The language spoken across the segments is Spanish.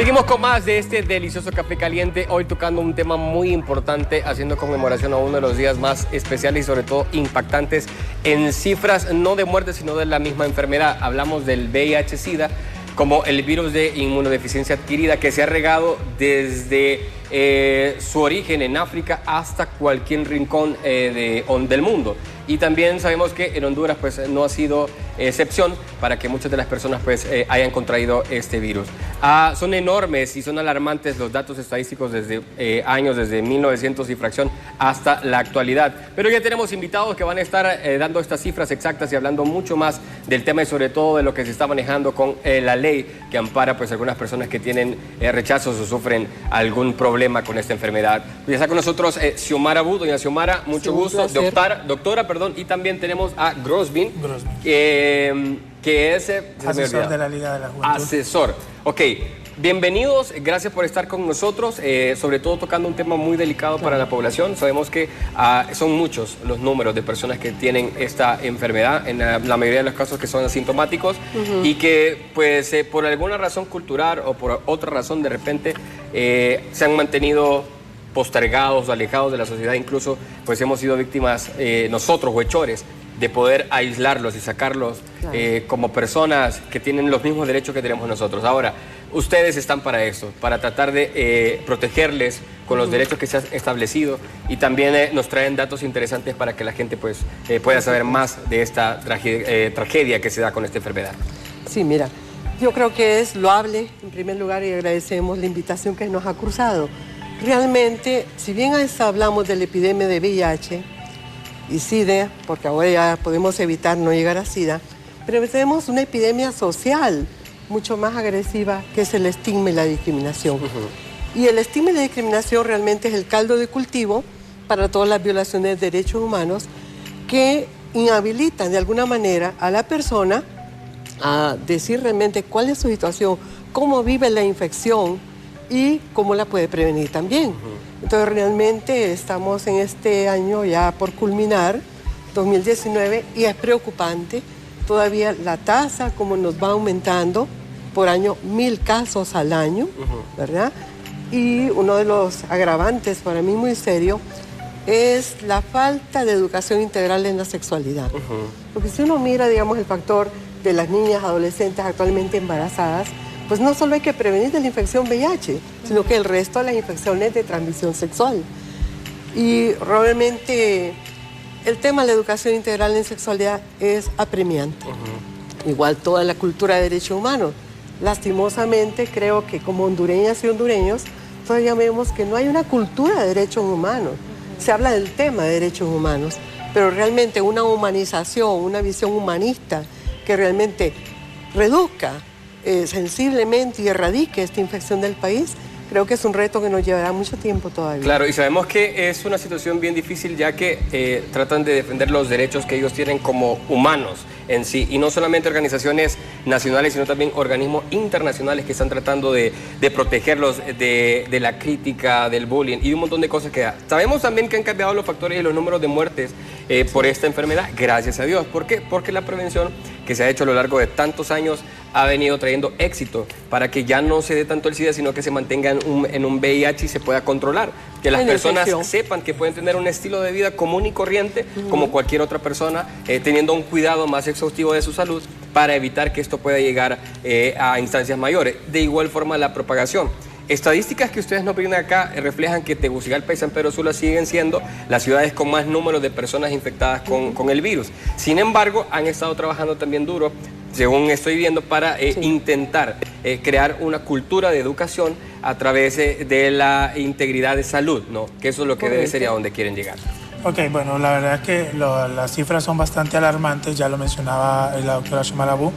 Seguimos con más de este delicioso café caliente, hoy tocando un tema muy importante, haciendo conmemoración a uno de los días más especiales y sobre todo impactantes en cifras no de muerte sino de la misma enfermedad. Hablamos del VIH-Sida como el virus de inmunodeficiencia adquirida que se ha regado desde su origen en África hasta cualquier rincón del mundo. Y también sabemos que en Honduras pues no ha sido excepción para que muchas de las personas pues hayan contraído este virus. Son enormes y son alarmantes los datos estadísticos desde años, desde 1900 y fracción hasta la actualidad. Pero ya tenemos invitados que van a estar dando estas cifras exactas y hablando mucho más del tema y sobre todo de lo que se está manejando con la ley que ampara pues algunas personas que tienen rechazos o sufren algún problema con esta enfermedad. Ya está con nosotros Xiomara Bu. Doña Xiomara, mucho gusto. Doctora, y también tenemos a Grosvin, que es asesor de la Liga de la Juventud. Asesor. Ok, bienvenidos, gracias por estar con nosotros, sobre todo tocando un tema muy delicado para la población. Sabemos que son muchos los números de personas que tienen esta enfermedad, en la mayoría de los casos que son asintomáticos, y que pues por alguna razón cultural o por otra razón de repente se han mantenido postergados o alejados de la sociedad. Incluso pues hemos sido víctimas nosotros, huechores, de poder aislarlos y sacarlos como personas que tienen los mismos derechos que tenemos nosotros. Ahora, ustedes están para eso, para tratar de protegerles con los derechos que se han establecido, y también nos traen datos interesantes para que la gente pues pueda saber más de esta tragedia que se da con esta enfermedad. Sí, mira, yo creo que es loable en primer lugar y agradecemos la invitación que nos ha cruzado. Realmente, si bien hablamos de la epidemia de VIH y SIDA, porque ahora ya podemos evitar no llegar a SIDA, pero tenemos una epidemia social mucho más agresiva, que es el estigma y la discriminación. Y el estigma y la discriminación realmente es el caldo de cultivo para todas las violaciones de derechos humanos que inhabilitan de alguna manera a la persona a decir realmente cuál es su situación, cómo vive la infección y cómo la puede prevenir también. Entonces realmente estamos en este año ya por culminar, 2019, y es preocupante todavía la tasa como nos va aumentando por año, 1000 casos al año, ¿verdad? Y uno de los agravantes para mí muy serio es la falta de educación integral en la sexualidad. Porque si uno mira, digamos, el factor de las niñas, adolescentes actualmente embarazadas, pues no solo hay que prevenir de la infección VIH, sino que el resto de las infecciones de transmisión sexual. Y realmente el tema de la educación integral en sexualidad es apremiante. Igual toda la cultura de derechos humanos. Lastimosamente creo que como hondureñas y hondureños todavía vemos que no hay una cultura de derechos humanos. Se habla del tema de derechos humanos, pero realmente una humanización, una visión humanista que realmente reduzca sensiblemente y erradique esta infección del país, creo que es un reto que nos llevará mucho tiempo todavía. Claro, y sabemos que es una situación bien difícil, ya que tratan de defender los derechos que ellos tienen como humanos en sí, y no solamente organizaciones nacionales, sino también organismos internacionales que están tratando de protegerlos de la crítica, del bullying y un montón de cosas que da. Sabemos también que han cambiado los factores y los números de muertes por esta enfermedad, gracias a Dios. ¿Por qué? Porque la prevención que se ha hecho a lo largo de tantos años ha venido trayendo éxito para que ya no se dé tanto el SIDA, sino que se mantenga en un VIH y se pueda controlar. Que las personas sepan que pueden tener un estilo de vida común y corriente, como cualquier otra persona, teniendo un cuidado más exhaustivo de su salud para evitar que esto pueda llegar a instancias mayores. De igual forma, la propagación. Estadísticas que ustedes nos brindan acá reflejan que Tegucigalpa y San Pedro Sula siguen siendo las ciudades con más número de personas infectadas con el virus. Sin embargo, han estado trabajando también duro, según estoy viendo, para intentar crear una cultura de educación a través de la integridad de salud, ¿no? Que eso es lo que debe ser y a donde quieren llegar. Ok, bueno, la verdad es que las cifras son bastante alarmantes, ya lo mencionaba la doctora Xiomara Bu.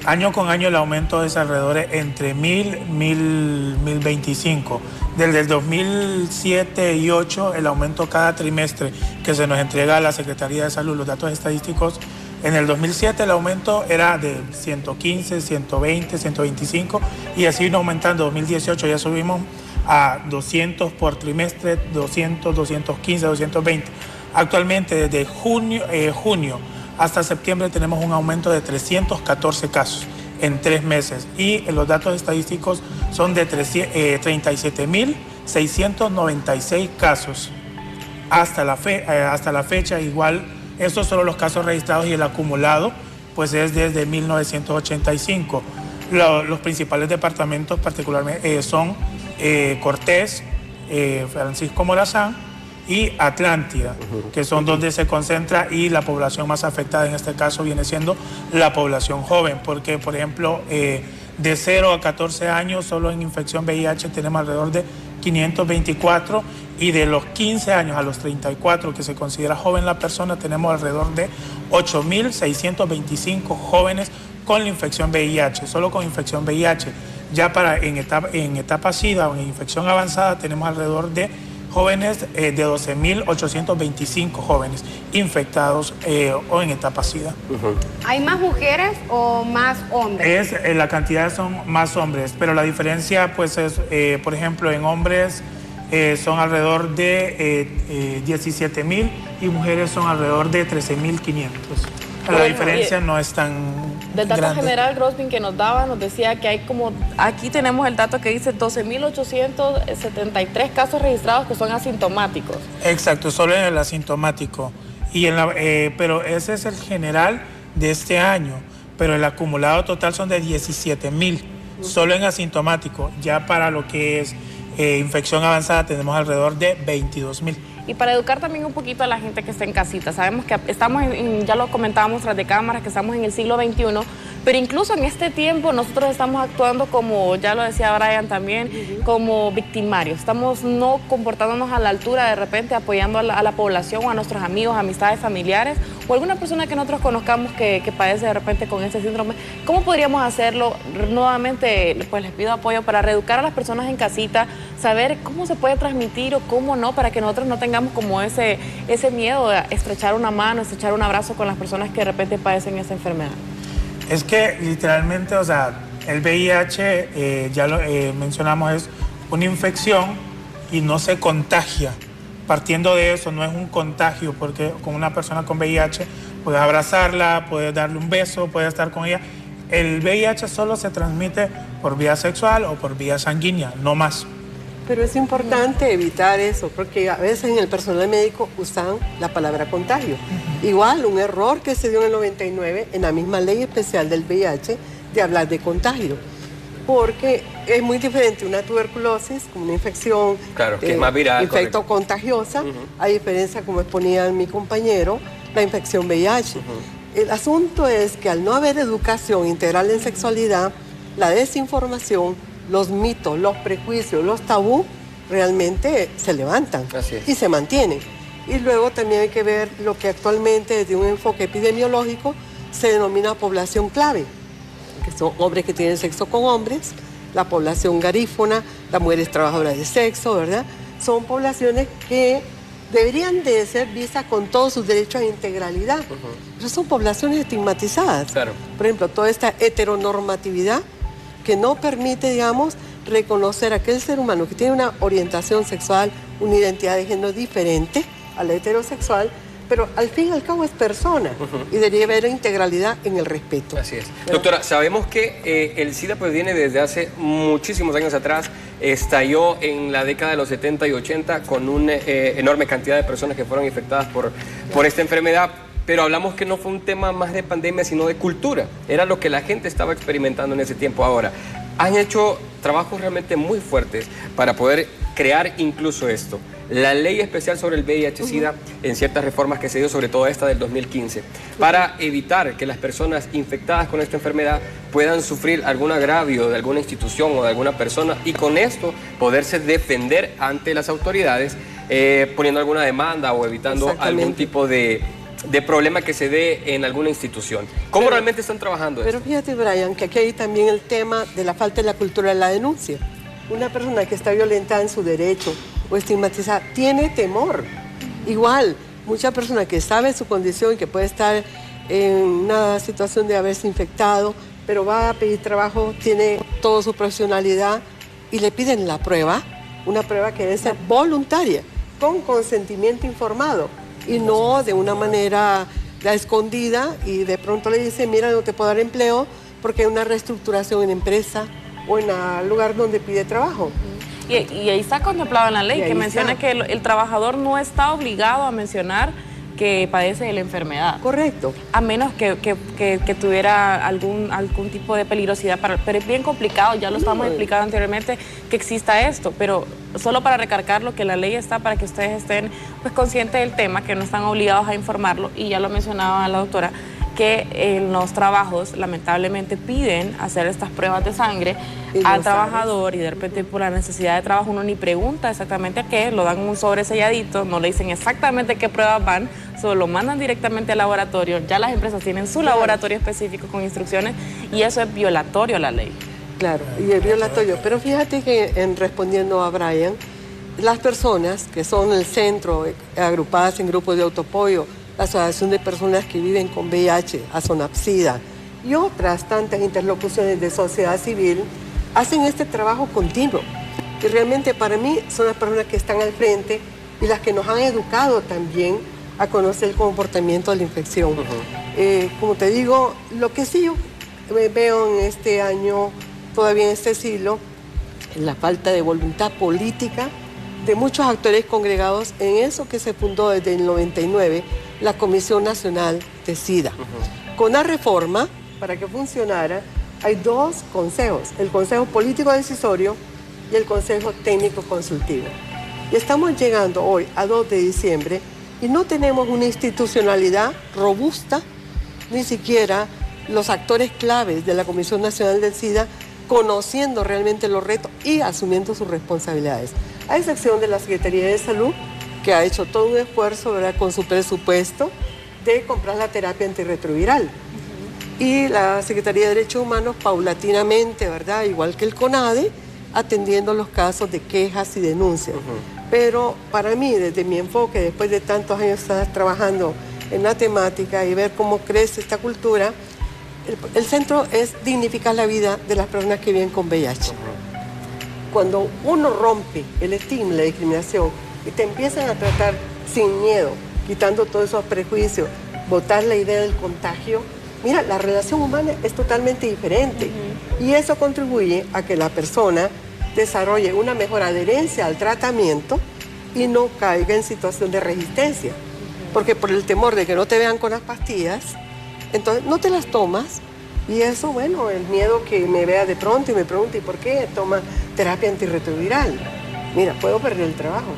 Año con año el aumento es alrededor entre 1025. Desde el 2007 y 2008 el aumento cada trimestre que se nos entrega a la Secretaría de Salud, los datos estadísticos. En el 2007 el aumento era de 115, 120, 125 y así vino aumentando. En 2018 ya subimos a 200 por trimestre, 200, 215, 220. Actualmente desde junio hasta septiembre tenemos un aumento de 314 casos. en 3 meses. Y los datos estadísticos son de 37.696 casos. Hasta la fecha, igual, estos son los casos registrados y el acumulado, pues es desde 1985. Los principales departamentos particularmente son Cortés, Francisco Morazán y Atlántida, que son donde se concentra, y la población más afectada en este caso viene siendo la población joven, porque por ejemplo de 0 a 14 años solo en infección VIH tenemos alrededor de 524, y de los 15 años a los 34, que se considera joven la persona, tenemos alrededor de 8.625 jóvenes con la infección VIH, solo con infección VIH. Ya en etapa SIDA o en infección avanzada tenemos alrededor de jóvenes de 12.825 jóvenes infectados o en etapa SIDA. ¿Hay más mujeres o más hombres? La cantidad son más hombres, pero la diferencia pues es, por ejemplo, en hombres son alrededor de 17.000 y mujeres son alrededor de 13.500. La diferencia no es tan del dato grande. general, Grossman, que nos daba, nos decía que hay como, aquí tenemos el dato que dice 12.873 casos registrados que son asintomáticos. Exacto, solo en el asintomático. Pero ese es el general de este año, pero el acumulado total son de 17.000, solo en asintomático. Ya para lo que es infección avanzada tenemos alrededor de 22.000. Y para educar también un poquito a la gente que está en casita, sabemos que estamos, ya lo comentábamos tras de cámaras, que estamos en el siglo XXI, pero incluso en este tiempo nosotros estamos actuando como, ya lo decía Brian también, como victimarios. Estamos no comportándonos a la altura, de repente apoyando a la población o a nuestros amigos, amistades, familiares, o alguna persona que nosotros conozcamos que padece de repente con este síndrome. ¿Cómo podríamos hacerlo? Nuevamente, pues les pido apoyo para reeducar a las personas en casita, saber cómo se puede transmitir o cómo no, para que nosotros no tengamos como ese miedo a estrechar una mano, estrechar un abrazo con las personas que de repente padecen esa enfermedad. Es que literalmente, o sea, el VIH, ya lo mencionamos, es una infección y no se contagia. Partiendo de eso, no es un contagio, porque con una persona con VIH puedes abrazarla, puedes darle un beso, puedes estar con ella. El VIH solo se transmite por vía sexual o por vía sanguínea, no más. Pero es importante evitar eso, porque a veces en el personal médico usan la palabra contagio. Igual, un error que se dio en el 99 en la misma ley especial del VIH de hablar de contagio, porque es muy diferente una tuberculosis, como una infección, claro, que es más viral, infecto contagiosa, a diferencia, como exponía mi compañero, la infección VIH. El asunto es que al no haber educación integral en sexualidad, la desinformación, los mitos, los prejuicios, los tabú realmente se levantan y se mantienen. Y luego también hay que ver lo que actualmente desde un enfoque epidemiológico se denomina población clave, que son hombres que tienen sexo con hombres, la población garífuna, las mujeres trabajadoras de sexo, ¿verdad? Son poblaciones que deberían de ser vistas con todos sus derechos a integralidad. Pero son poblaciones estigmatizadas. Claro. Por ejemplo, toda esta heteronormatividad que no permite, digamos, reconocer a aquel ser humano que tiene una orientación sexual, una identidad de género diferente a la heterosexual, pero al fin y al cabo es persona y debería haber integralidad en el respeto. Así es. Doctora, sabemos que el SIDA pues viene desde hace muchísimos años atrás, estalló en la década de los 70 y 80 con una enorme cantidad de personas que fueron infectadas por esta enfermedad. Pero hablamos que no fue un tema más de pandemia, sino de cultura. Era lo que la gente estaba experimentando en ese tiempo. Ahora, han hecho trabajos realmente muy fuertes para poder crear incluso esto. La ley especial sobre el VIH-Sida, en ciertas reformas que se dio, sobre todo esta del 2015, para evitar que las personas infectadas con esta enfermedad puedan sufrir algún agravio de alguna institución o de alguna persona y con esto poderse defender ante las autoridades, poniendo alguna demanda o evitando algún tipo de problema que se dé en alguna institución. ¿Cómo realmente están trabajando pero esto? Fíjate, Brian, que aquí hay también el tema de la falta de la cultura de la denuncia. Una persona que está violentada en su derecho o estigmatizada tiene temor. Igual, mucha persona que sabe su condición y que puede estar en una situación de haberse infectado, pero va a pedir trabajo, tiene toda su profesionalidad y le piden la prueba, una prueba que debe ser voluntaria, con consentimiento informado, y no de una manera escondida, y de pronto le dicen, mira, no te puedo dar empleo porque hay una reestructuración en empresa o en el lugar donde pide trabajo. Y ahí está contemplado en la ley, que menciona que el trabajador no está obligado a mencionar que padece de la enfermedad. Correcto. A menos que tuviera algún tipo de peligrosidad. Pero es bien complicado, ya lo estamos explicando anteriormente, que exista esto. Pero solo para recargar lo que la ley está, para que ustedes estén pues conscientes del tema, que no están obligados a informarlo. Y ya lo mencionaba la doctora, que en los trabajos lamentablemente piden hacer estas pruebas de sangre al trabajador, y de repente por la necesidad de trabajo uno ni pregunta exactamente a qué, lo dan un sobre selladito, no le dicen exactamente qué pruebas van, solo lo mandan directamente al laboratorio. Ya las empresas tienen su laboratorio específico con instrucciones, y eso es violatorio a la ley. Claro, y es violatorio. Pero fíjate que respondiendo a Brian, las personas que son el centro, agrupadas en grupos de autoapoyo, la Asociación de Personas que Viven con VIH, ASONAPSIDA, y otras tantas interlocuciones de sociedad civil, hacen este trabajo continuo. Y realmente para mí son las personas que están al frente y las que nos han educado también a conocer el comportamiento de la infección. Como te digo, lo que sí yo veo en este año, todavía en este siglo, es la falta de voluntad política de muchos actores congregados en eso que se fundó desde el 99, la Comisión Nacional de SIDA. Con la reforma, para que funcionara, hay dos consejos, el Consejo Político Decisorio y el Consejo Técnico Consultivo. Y estamos llegando hoy a 2 de diciembre y no tenemos una institucionalidad robusta, ni siquiera los actores claves de la Comisión Nacional del SIDA conociendo realmente los retos y asumiendo sus responsabilidades. A excepción de la Secretaría de Salud, que ha hecho todo un esfuerzo, ¿verdad?, con su presupuesto de comprar la terapia antirretroviral. Y la Secretaría de Derechos Humanos paulatinamente, ¿verdad?, igual que el CONADE, atendiendo los casos de quejas y denuncias. Pero para mí, desde mi enfoque, después de tantos años estar trabajando en la temática y ver cómo crece esta cultura, el centro es dignificar la vida de las personas que viven con VIH. Cuando uno rompe el estigma y la discriminación y te empiezan a tratar sin miedo, quitando todos esos prejuicios, botar la idea del contagio, mira, la relación humana es totalmente diferente. Y eso contribuye a que la persona desarrolle una mejor adherencia al tratamiento y no caiga en situación de resistencia. Porque por el temor de que no te vean con las pastillas, entonces no te las tomas. Y eso, bueno, el miedo que me vea de pronto y me pregunte, ¿y por qué toma terapia antirretroviral? Mira, puedo perder el trabajo.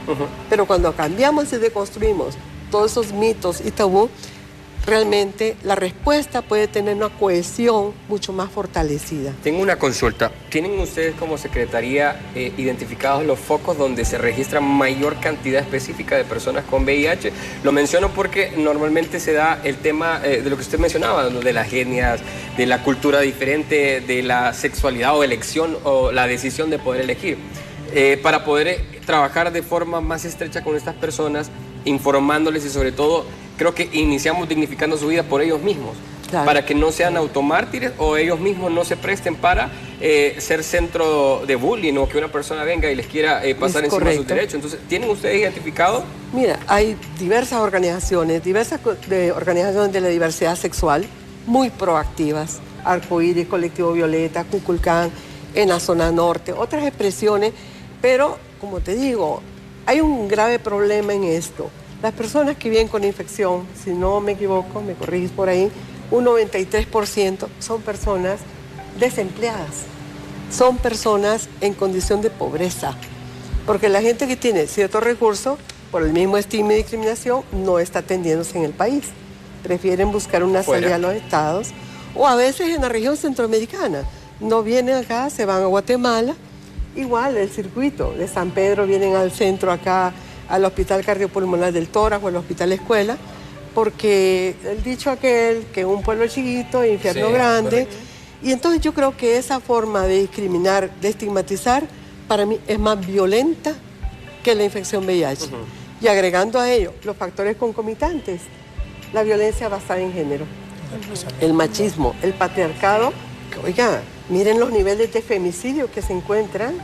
Pero cuando cambiamos y deconstruimos todos esos mitos y tabú, realmente la respuesta puede tener una cohesión mucho más fortalecida. Tengo una consulta. ¿Tienen ustedes como Secretaría identificados los focos donde se registra mayor cantidad específica de personas con VIH? Lo menciono porque normalmente se da el tema de lo que usted mencionaba, de las etnias, de la cultura diferente, de la sexualidad o elección o la decisión de poder elegir. Para poder trabajar de forma más estrecha con estas personas, informándoles y sobre todo creo que iniciamos dignificando su vida por ellos mismos, claro, para que no sean automártires o ellos mismos no se presten para ser centro de bullying o que una persona venga y les quiera pasar encima de sus derechos. Entonces, ¿tienen ustedes identificado? Mira, hay diversas organizaciones de la diversidad sexual muy proactivas, Arcoíris, Colectivo Violeta, Kukulcán, en la zona norte, otras expresiones, pero como te digo, hay un grave problema en esto. Las personas que viven con infección, si no me equivoco, me corriges por ahí, un 93% son personas desempleadas, son personas en condición de pobreza, porque la gente que tiene ciertos recursos, por el mismo estigma y discriminación, no está atendiéndose en el país. Prefieren buscar una salida a los estados o a veces en la región centroamericana. No vienen acá, se van a Guatemala. Igual el circuito de San Pedro, vienen al centro acá, al Hospital Cardiopulmonar del Tórax o al Hospital Escuela, porque el dicho aquel que un pueblo chiquito, infierno grande, y entonces yo creo que esa forma de discriminar, de estigmatizar, para mí es más violenta que la infección VIH. Y agregando a ello los factores concomitantes, la violencia basada en género, el machismo, el patriarcado, que, oiga, miren los niveles de femicidio que se encuentran.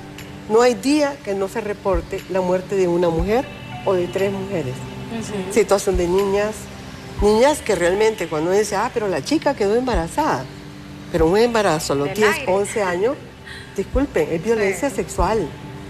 No hay día que no se reporte la muerte de una mujer o de 3 mujeres. Situación de niñas que realmente cuando uno dice, pero la chica quedó embarazada. Pero un embarazo a los Del 10, aire. 11 años, disculpen, es violencia sexual,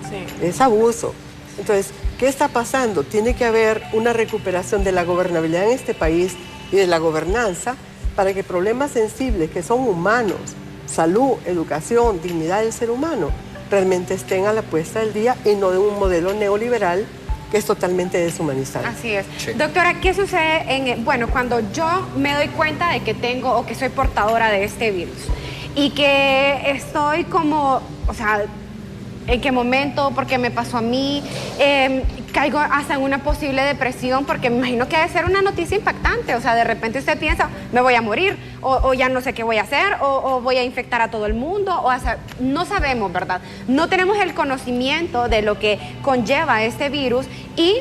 Sí. es abuso. Entonces, ¿qué está pasando? Tiene que haber una recuperación de la gobernabilidad en este país y de la gobernanza para que problemas sensibles que son humanos, salud, educación, dignidad del ser humano, realmente estén a la puesta del día y no de un modelo neoliberal que es totalmente deshumanizado. Así es. Sí. Doctora, ¿qué sucede bueno, cuando yo me doy cuenta de que tengo o que soy portadora de este virus y que estoy como, o sea, en qué momento, por qué me pasó a mí, caigo hasta en una posible depresión, porque me imagino que debe ser una noticia impactante, o sea, de repente usted piensa, me voy a morir, o ya no sé qué voy a hacer, o voy a infectar a todo el mundo, no sabemos, ¿verdad? No tenemos el conocimiento de lo que conlleva este virus y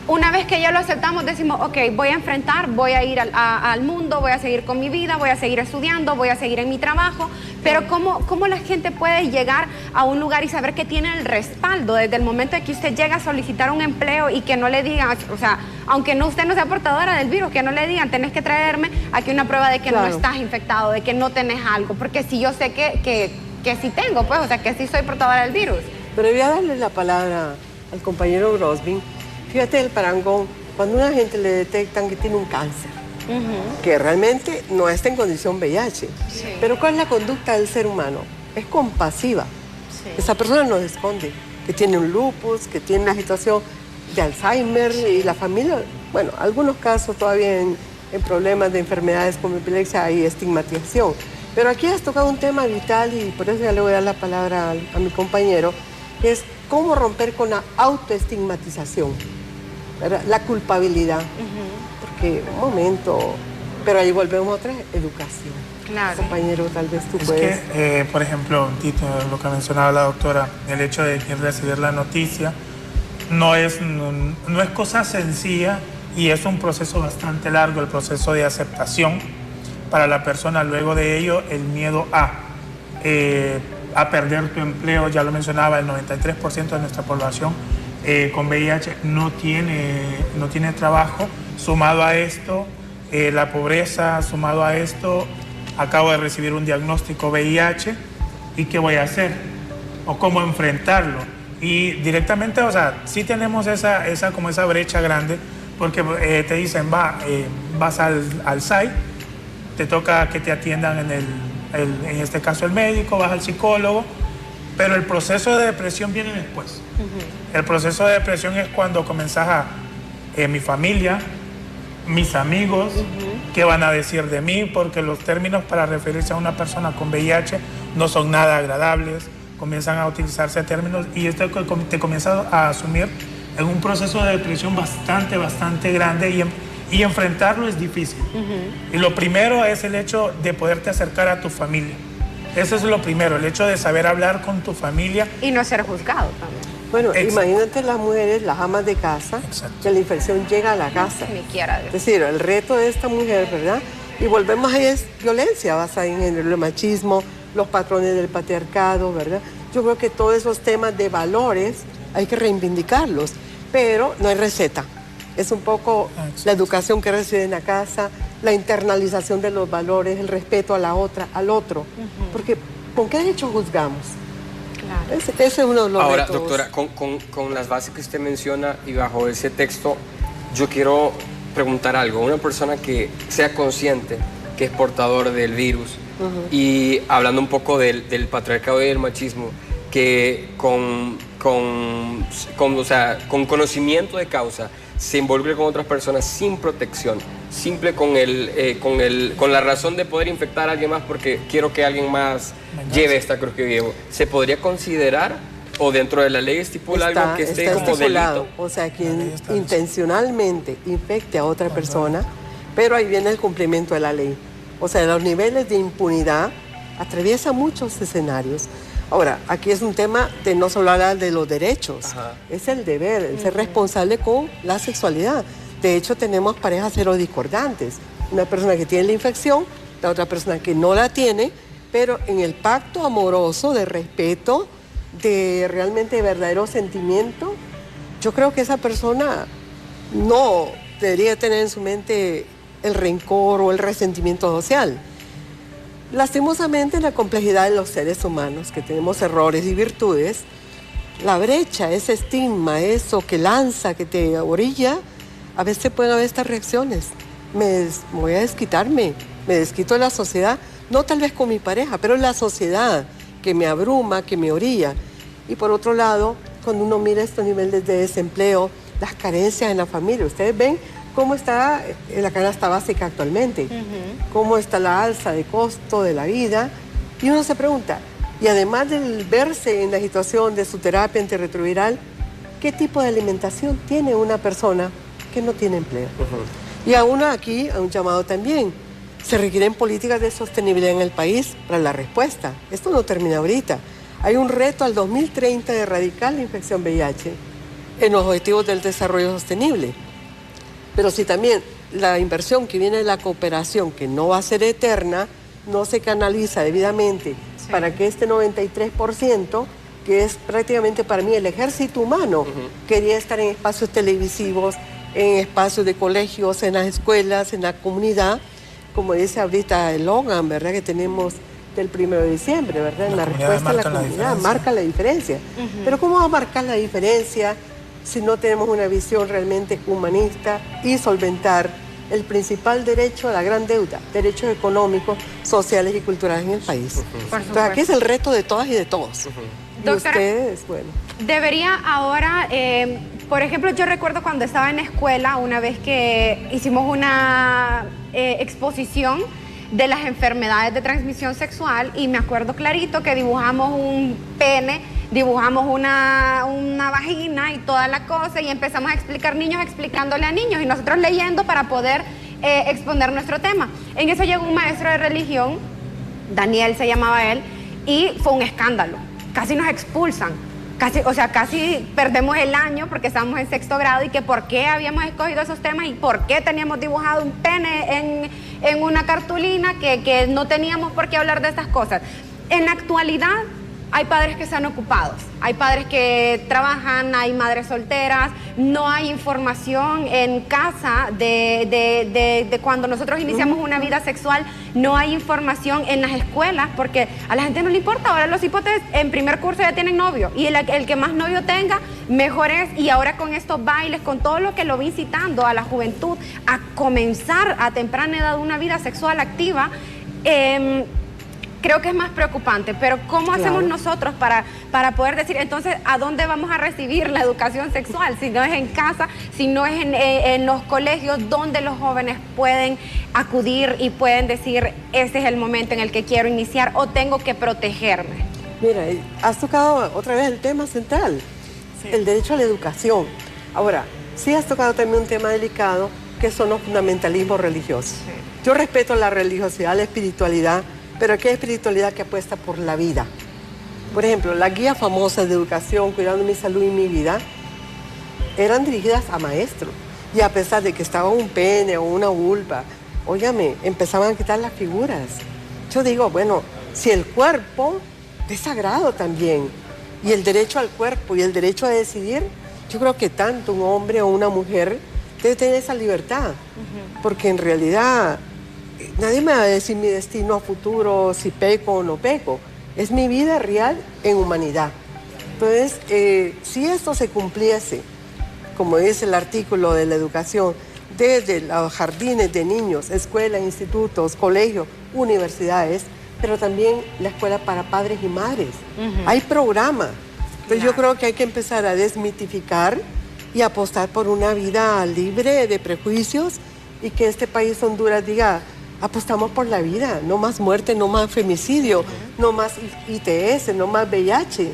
una vez que ya lo aceptamos, decimos, ok, voy a enfrentar, voy a ir al mundo, voy a seguir con mi vida, voy a seguir estudiando, voy a seguir en mi trabajo, pero ¿cómo la gente puede llegar a un lugar y saber que tiene el respaldo desde el momento en que usted llega a solicitar un empleo y que no le digan, o sea, aunque usted no sea portadora del virus, que no le digan, tenés que traerme aquí una prueba de que no estás infectado, de que no tenés algo, porque si yo sé que sí tengo, pues, o sea, que sí soy portadora del virus. Pero voy a darle la palabra al compañero Grosvin. Fíjate el parangón, cuando a una gente le detectan que tiene un cáncer, que realmente no está en condición VIH, pero ¿cuál es la conducta del ser humano? Es compasiva. Esa persona nos esconde que tiene un lupus, que tiene una situación de Alzheimer y la familia, bueno, algunos casos todavía en problemas de enfermedades como epilepsia hay estigmatización. Pero aquí has tocado un tema vital y por eso ya le voy a dar la palabra a mi compañero, que es cómo romper con la autoestigmatización, ¿verdad? La culpabilidad. Porque, un momento, pero ahí volvemos a otra educación. Claro. Compañero, tal vez tú Es puedes. que, por ejemplo, Tito, lo que mencionaba la doctora, el hecho de que recibir la noticia no es cosa sencilla y es un proceso bastante largo, el proceso de aceptación para la persona. Luego de ello, el miedo a perder tu empleo, ya lo mencionaba, el 93% de nuestra población con VIH no tiene trabajo. Sumado a esto, la pobreza, sumado a esto, acabo de recibir un diagnóstico VIH y ¿qué voy a hacer? O cómo enfrentarlo. Y directamente, o sea, sí tenemos esa brecha grande porque te dicen, vas al SAI, te toca que te atiendan en este caso el médico, vas al psicólogo, pero el proceso de depresión viene después. El proceso de depresión es cuando comenzás mi familia, mis amigos, qué van a decir de mí, porque los términos para referirse a una persona con VIH no son nada agradables, comienzan a utilizarse términos y esto te comienza a asumir en un proceso de depresión bastante grande y enfrentarlo es difícil. Y lo primero es el hecho de poderte acercar a tu familia. Eso es lo primero, el hecho de saber hablar con tu familia. Y no ser juzgado también. Bueno, Exacto. imagínate las mujeres, las amas de casa, Exacto. que la infección llega a la casa. Ni quiera. Es decir, el reto de esta mujer, ¿verdad? Y volvemos ahí, es violencia basada en el machismo, los patrones del patriarcado, ¿verdad? Yo creo que todos esos temas de valores hay que reivindicarlos, pero no hay receta. Es un poco la educación que recibe en la casa, la internalización de los valores, el respeto a la otra, al otro. Porque, ¿con qué derecho juzgamos? Claro. Ese es uno de los Ahora, retos. doctora, con las bases que usted menciona y bajo ese texto, yo quiero preguntar algo. Una persona que sea consciente que es portador del virus y hablando un poco del patriarcado y del machismo, que con conocimiento de causa se involucre con otras personas sin protección, simple con la razón de poder infectar a alguien más porque quiero que alguien más lleve esta cruz que llevo, ¿se podría considerar o dentro de la ley estipula algo que esté como estipulado, delito? o sea, quien intencionalmente infecte a otra persona, pero ahí viene el cumplimiento de la ley. O sea, los niveles de impunidad atraviesan muchos escenarios. Ahora, aquí es un tema de no solo hablar de los derechos, es el deber, el ser responsable con la sexualidad. De hecho, tenemos parejas serodiscordantes. Una persona que tiene la infección, la otra persona que no la tiene, pero en el pacto amoroso de respeto, de realmente verdadero sentimiento, yo creo que esa persona no debería tener en su mente el rencor o el resentimiento social. Lastimosamente, en la complejidad de los seres humanos, que tenemos errores y virtudes, la brecha, ese estigma, eso que lanza, que te orilla, a veces pueden haber estas reacciones. Voy a desquitarme, me desquito de la sociedad, no tal vez con mi pareja, pero en la sociedad que me abruma, que me orilla. Y por otro lado, cuando uno mira estos niveles de desempleo, las carencias en la familia, ustedes ven cómo está la canasta básica actualmente, cómo está la alza de costo de la vida, y uno se pregunta, y además de verse en la situación de su terapia antirretroviral, ¿qué tipo de alimentación tiene una persona que no tiene empleo? Y aún aquí, a un llamado también, se requieren políticas de sostenibilidad en el país para la respuesta. Esto no termina ahorita. Hay un reto al 2030 de erradicar la infección VIH en los objetivos del desarrollo sostenible. Pero si también la inversión que viene de la cooperación, que no va a ser eterna, no se canaliza debidamente para que este 93%, que es prácticamente para mí el ejército humano, quería estar en espacios televisivos, en espacios de colegios, en las escuelas, en la comunidad, como dice ahorita el Logan, ¿verdad? Que tenemos del 1 de diciembre, ¿verdad? En la respuesta a la comunidad, marca la diferencia. Pero ¿cómo va a marcar la diferencia si no tenemos una visión realmente humanista y solventar el principal derecho a la gran deuda, derechos económicos, sociales y culturales en el país? Entonces aquí es el reto de todas y de todos. Y Doctora, ustedes, bueno. Debería ahora, por ejemplo, yo recuerdo cuando estaba en la escuela, una vez que hicimos una exposición de las enfermedades de transmisión sexual, y me acuerdo clarito que dibujamos un pene, dibujamos una vagina y toda la cosa, y empezamos a explicar, niños explicándole a niños, y nosotros leyendo para poder exponer nuestro tema. En eso llegó un maestro de religión, Daniel se llamaba él, y fue un escándalo. Casi nos expulsan, casi perdemos el año porque estábamos en 6º grado, y que por qué habíamos escogido esos temas y por qué teníamos dibujado un pene en una cartulina, que no teníamos por qué hablar de estas cosas. En la actualidad hay padres que están ocupados, hay padres que trabajan, hay madres solteras, no hay información en casa de cuando nosotros iniciamos una vida sexual, no hay información en las escuelas, porque a la gente no le importa. Ahora los hipotes en primer curso ya tienen novio, y el que más novio tenga, mejor es. Y ahora con estos bailes, con todo lo que lo va incitando a la juventud a comenzar a temprana edad una vida sexual activa, creo que es más preocupante. Pero ¿cómo hacemos nosotros para poder decir, entonces, a dónde vamos a recibir la educación sexual? Si no es en casa, si no es en los colegios, donde los jóvenes pueden acudir y pueden decir, este es el momento en el que quiero iniciar o tengo que protegerme. Mira, has tocado otra vez el tema central, el derecho a la educación. Ahora, sí has tocado también un tema delicado, que son los fundamentalismos religiosos. Yo respeto la religiosidad, la espiritualidad, pero aquí hay espiritualidad que apuesta por la vida. Por ejemplo, las guías famosas de educación, cuidando mi salud y mi vida, eran dirigidas a maestros. Y a pesar de que estaba un pene o una vulva, óyame, empezaban a quitar las figuras. Yo digo, bueno, si el cuerpo es sagrado también, y el derecho al cuerpo y el derecho a decidir, yo creo que tanto un hombre o una mujer debe tener esa libertad. Porque en realidad nadie me va a decir mi destino a futuro, si peco o no peco. Es mi vida real en humanidad. Entonces, si esto se cumpliese, como dice el artículo de la educación, desde los jardines de niños, escuelas, institutos, colegios, universidades, pero también la escuela para padres y madres. Hay programas. Entonces yo creo que hay que empezar a desmitificar y apostar por una vida libre de prejuicios, y que este país, Honduras, diga, apostamos por la vida, no más muerte, no más femicidio, no más ITS, no más VIH.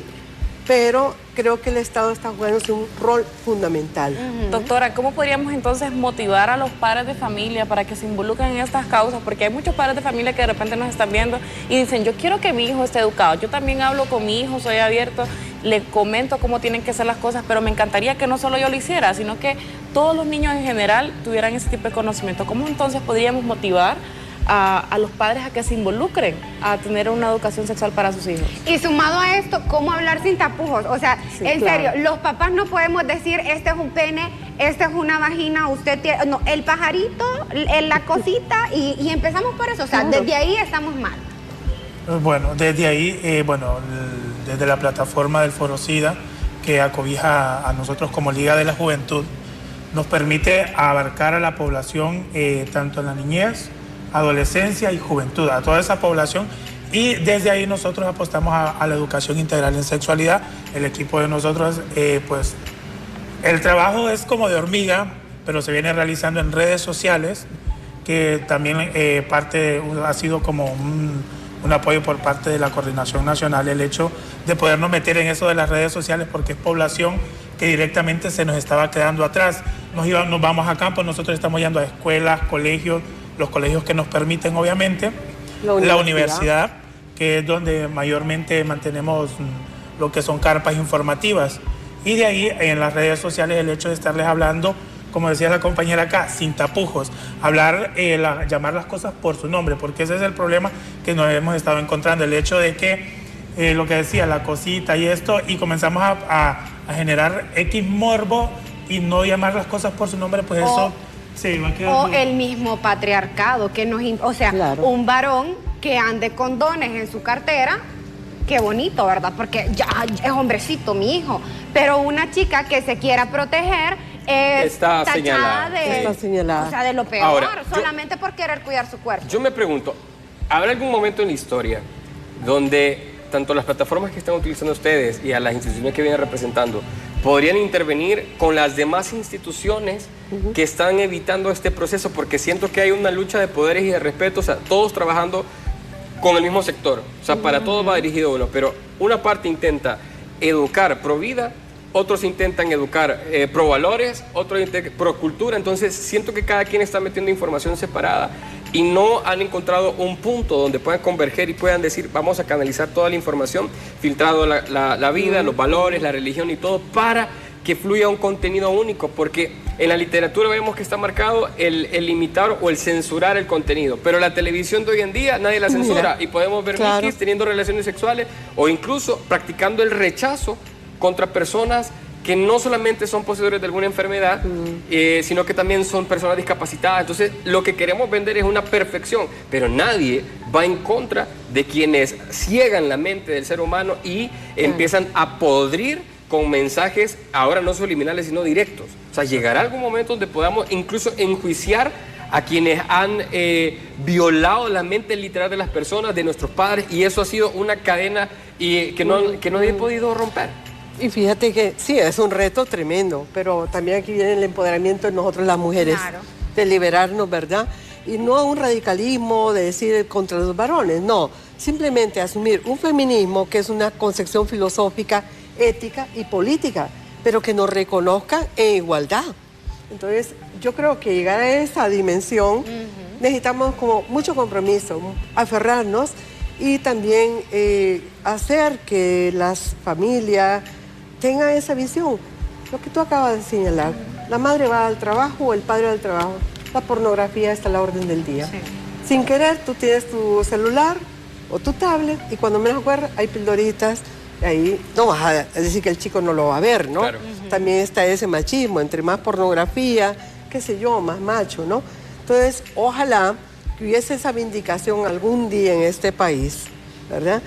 Pero creo que el Estado está jugando un rol fundamental. Doctora, ¿cómo podríamos entonces motivar a los padres de familia para que se involucren en estas causas? Porque hay muchos padres de familia que de repente nos están viendo y dicen, yo quiero que mi hijo esté educado. Yo también hablo con mi hijo, soy abierto, le comento cómo tienen que ser las cosas, pero me encantaría que no solo yo lo hiciera, sino que todos los niños en general tuvieran ese tipo de conocimiento. ¿Cómo entonces podríamos motivar a los padres a que se involucren a tener una educación sexual para sus hijos? Y sumado a esto, ¿cómo hablar sin tapujos? O sea, sí, en claro. serio, los papás no podemos decir, este es un pene, esta es una vagina, usted tiene... No, el pajarito, la cosita, y empezamos por eso. O sea, desde ahí estamos mal. Bueno, desde ahí, desde la plataforma del Foro SIDA, que acobija a nosotros como Liga de la Juventud, nos permite abarcar a la población, tanto en la niñez, adolescencia y juventud, a toda esa población. Y desde ahí nosotros apostamos a la educación integral en sexualidad. El equipo de nosotros, pues, el trabajo es como de hormiga, pero se viene realizando en redes sociales, que también ha sido como un apoyo por parte de la Coordinación Nacional, el hecho de podernos meter en eso de las redes sociales, porque es población que directamente se nos estaba quedando atrás. Nos vamos a campo, nosotros estamos yendo a escuelas, colegios, los colegios que nos permiten, obviamente, la universidad, que es donde mayormente mantenemos lo que son carpas informativas. Y de ahí, en las redes sociales, el hecho de estarles hablando, como decía la compañera acá, sin tapujos, llamar las cosas por su nombre, porque ese es el problema que nos hemos estado encontrando, el hecho de que, lo que decía, la cosita y esto, y comenzamos a generar X morbo y no llamar las cosas por su nombre, pues eso se va a quedar... O el mismo patriarcado, que o sea, claro, un varón que ande con dones en su cartera, qué bonito, ¿verdad? Porque ya es hombrecito mi hijo, pero una chica que se quiera proteger está tachada señalada. O sea, de lo peor, Ahora, solamente por querer cuidar su cuerpo. Yo me pregunto, ¿habrá algún momento en la historia donde tanto las plataformas que están utilizando ustedes y a las instituciones que vienen representando podrían intervenir con las demás instituciones que están evitando este proceso? Porque siento que hay una lucha de poderes y de respeto, o sea, todos trabajando con el mismo sector, o sea, para todos va dirigido uno, pero una parte intenta educar pro vida, otros intentan educar pro valores, otros pro cultura, entonces siento que cada quien está metiendo información separada y no han encontrado un punto donde puedan converger y puedan decir, vamos a canalizar toda la información, filtrado la vida, los valores, la religión y todo, para que fluya un contenido único, porque en la literatura vemos que está marcado el limitar o el censurar el contenido, pero la televisión de hoy en día nadie la censura. Mira, y podemos ver Nikis teniendo relaciones sexuales o incluso practicando el rechazo contra personas que no solamente son poseedores de alguna enfermedad, sino que también son personas discapacitadas. Entonces, lo que queremos vender es una perfección, pero nadie va en contra de quienes ciegan la mente del ser humano y empiezan a podrir con mensajes, ahora no subliminales, sino directos. O sea, llegará algún momento donde podamos incluso enjuiciar a quienes han violado la mente literal de las personas, de nuestros padres, y eso ha sido una cadena que no he podido romper. Y fíjate que sí, es un reto tremendo, pero también aquí viene el empoderamiento de nosotros las mujeres, de liberarnos, ¿verdad? Y no un radicalismo de decir contra los varones, no, simplemente asumir un feminismo que es una concepción filosófica, ética y política, pero que nos reconozca en igualdad. Entonces, yo creo que llegar a esa dimensión necesitamos como mucho compromiso, aferrarnos y también hacer que las familias tengan esa visión. Lo que tú acabas de señalar, la madre va al trabajo o el padre va al trabajo, la pornografía está a la orden del día. Sí. Sin querer, tú tienes tu celular o tu tablet y cuando menos acuerdas hay pildoritas. Ahí no vas a decir que el chico no lo va a ver, ¿no? Claro. También está ese machismo, entre más pornografía, qué sé yo, más macho, ¿no? Entonces, ojalá que hubiese esa vindicación algún día en este país, ¿verdad?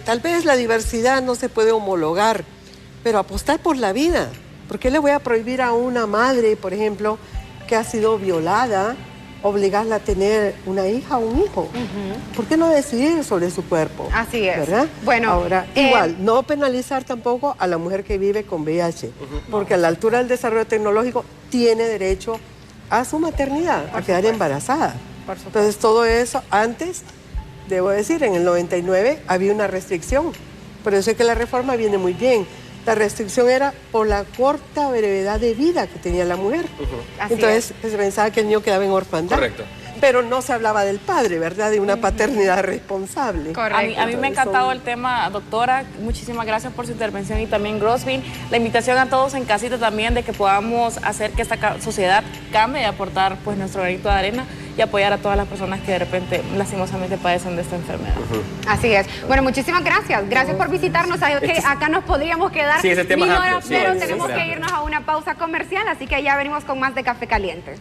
Tal vez la diversidad no se puede homologar, pero apostar por la vida. ¿Por qué le voy a prohibir a una madre, por ejemplo, que ha sido violada, obligarla a tener una hija o un hijo? ¿Por qué no decidir sobre su cuerpo? Así es. ¿Verdad? Bueno, ahora, igual, no penalizar tampoco a la mujer que vive con VIH, porque a la altura del desarrollo tecnológico tiene derecho a su maternidad, a quedar embarazada. Entonces, todo eso, antes, debo decir, en el 99 había una restricción. Por eso es que la reforma viene muy bien. La restricción era por la corta brevedad de vida que tenía la mujer. Entonces se pensaba que el niño quedaba en orfandad. Correcto. Pero no se hablaba del padre, ¿verdad? De una paternidad responsable. Correcto. A mí me ha encantado el tema, doctora. Muchísimas gracias por su intervención y también Grosvin. La invitación a todos en casita también de que podamos hacer que esta sociedad cambie y aportar pues nuestro granito de arena y apoyar a todas las personas que de repente lastimosamente padecen de esta enfermedad. Así es. Bueno, muchísimas gracias. Gracias por visitarnos. Que acá nos podríamos quedar ese tema mil horas, amplio, pero tenemos que irnos a una pausa comercial, así que ya venimos con más de Café Caliente.